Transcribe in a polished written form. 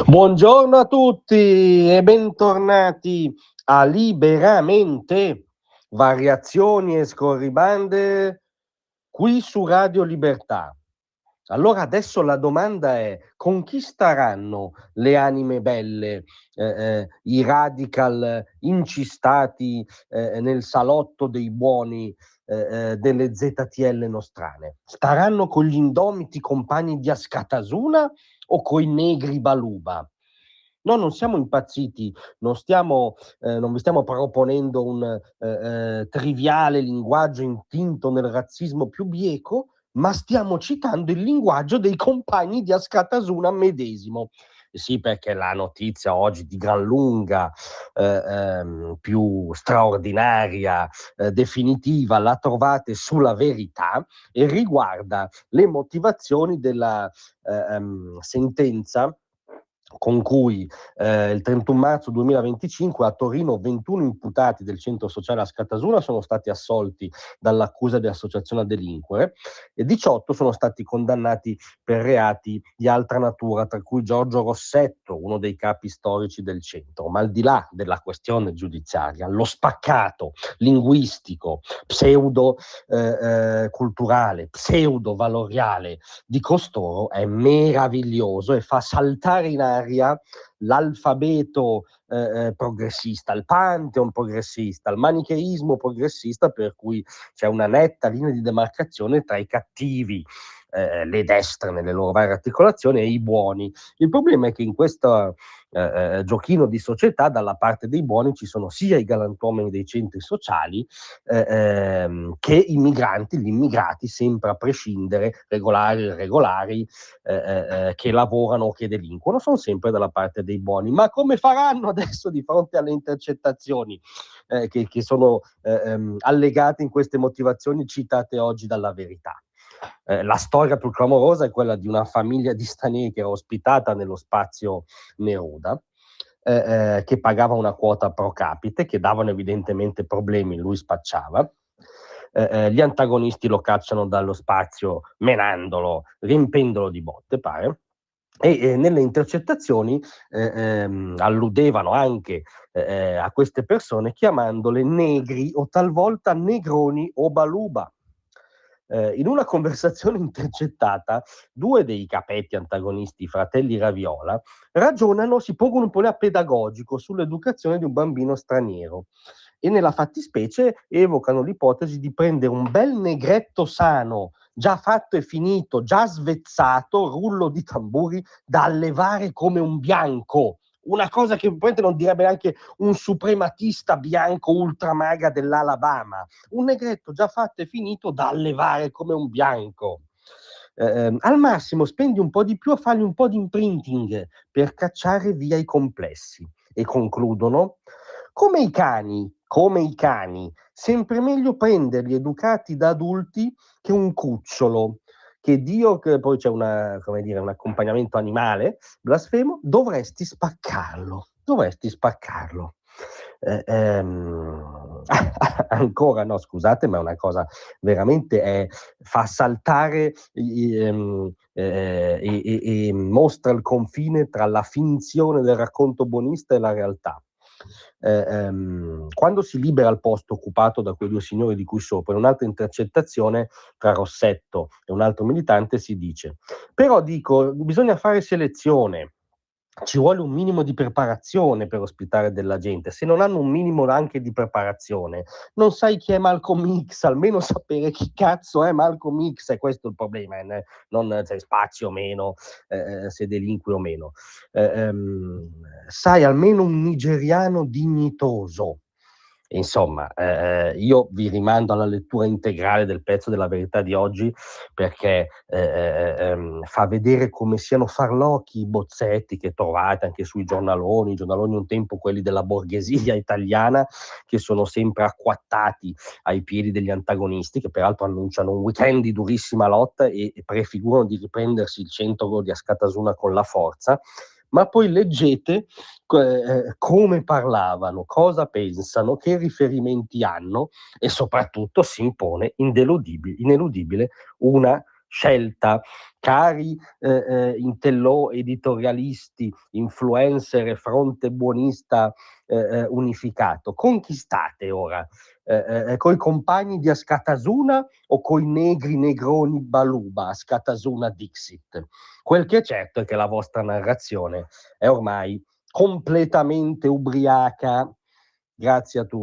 Buongiorno a tutti e bentornati a Liberamente, variazioni e scorribande qui su Radio Libertà. Allora adesso la domanda è: conquisteranno le anime belle, i radical incistati nel salotto dei buoni delle ZTL nostrane? Staranno con gli indomiti compagni di Askatasuna o coi negri Baluba? No, non siamo impazziti, non vi stiamo proponendo un triviale linguaggio intinto nel razzismo più bieco, ma stiamo citando il linguaggio dei compagni di Askatasuna medesimo. Sì, perché la notizia oggi di gran lunga più straordinaria, definitiva, la trovate sulla Verità e riguarda le motivazioni della sentenza con cui il 31 marzo 2025 a Torino 21 imputati del centro sociale Askatasuna sono stati assolti dall'accusa di associazione a delinquere e 18 sono stati condannati per reati di altra natura, tra cui Giorgio Rossetto, uno dei capi storici del centro. Ma al di là della questione giudiziaria, lo spaccato linguistico, pseudo culturale, pseudo valoriale di costoro è meraviglioso e fa saltare in aria l'alfabeto progressista, il pantheon progressista, il manicheismo progressista, per cui c'è una netta linea di demarcazione tra i cattivi, le destre nelle loro varie articolazioni, e i buoni. Il problema è che in questo giochino di società, dalla parte dei buoni ci sono sia i galantuomini dei centri sociali che i migranti, gli immigrati, sempre a prescindere, regolari, irregolari, che lavorano o che delinquono, sono sempre dalla parte dei buoni. Ma come faranno adesso di fronte alle intercettazioni che sono allegate in queste motivazioni citate oggi dalla Verità? La storia più clamorosa è quella di una famiglia di stranieri che era ospitata nello spazio Neruda, che pagava una quota pro capite, che davano evidentemente problemi, lui spacciava. Gli antagonisti lo cacciano dallo spazio menandolo, riempendolo di botte, pare. E nelle intercettazioni alludevano anche a queste persone chiamandole negri o talvolta negroni o baluba. In una conversazione intercettata, due dei capetti antagonisti, i fratelli Raviola, ragionano, si pongono un problema pedagogico sull'educazione di un bambino straniero e nella fattispecie evocano l'ipotesi di prendere un bel negretto sano, già fatto e finito, già svezzato, rullo di tamburi, da allevare come un bianco. Una cosa che probabilmente non direbbe neanche un suprematista bianco ultramaga dell'Alabama. Un negretto già fatto e finito da allevare come un bianco. Al massimo spendi un po' di più a fargli un po' di imprinting per cacciare via i complessi. E concludono: come i cani, sempre meglio prenderli educati da adulti che un cucciolo. Che Dio, che poi c'è una, come dire, un accompagnamento animale blasfemo, dovresti spaccarlo. Ancora no, scusate, ma è una cosa veramente fa saltare e mostra il confine tra la finzione del racconto buonista e la realtà. Quando si libera il posto occupato da quei due signori di cui sopra, in un'altra intercettazione tra Rossetto e un altro militante si dice: però dico, bisogna fare selezione. Ci vuole un minimo di preparazione per ospitare della gente. Se non hanno un minimo anche di preparazione, non sai chi è Malcolm X, almeno sapere chi cazzo è Malcolm X, è questo il problema, non se spazi o meno, se delinqui o meno. Sai almeno un nigeriano dignitoso. Insomma, io vi rimando alla lettura integrale del pezzo della Verità di oggi, perché fa vedere come siano farlocchi i bozzetti che trovate anche sui giornaloni un tempo quelli della borghesia italiana, che sono sempre acquattati ai piedi degli antagonisti, che peraltro annunciano un weekend di durissima lotta e prefigurano di riprendersi il centro di Askatasuna con la forza. Ma poi leggete come parlavano, cosa pensano, che riferimenti hanno, e soprattutto si impone ineludibile una scelta. Cari intello-editorialisti, influencer e fronte buonista unificato, con chi state ora? Coi compagni di Askatasuna o coi negri negroni Baluba, Askatasuna Dixit? Quel che è certo è che la vostra narrazione è ormai completamente ubriaca. Grazie a tutti.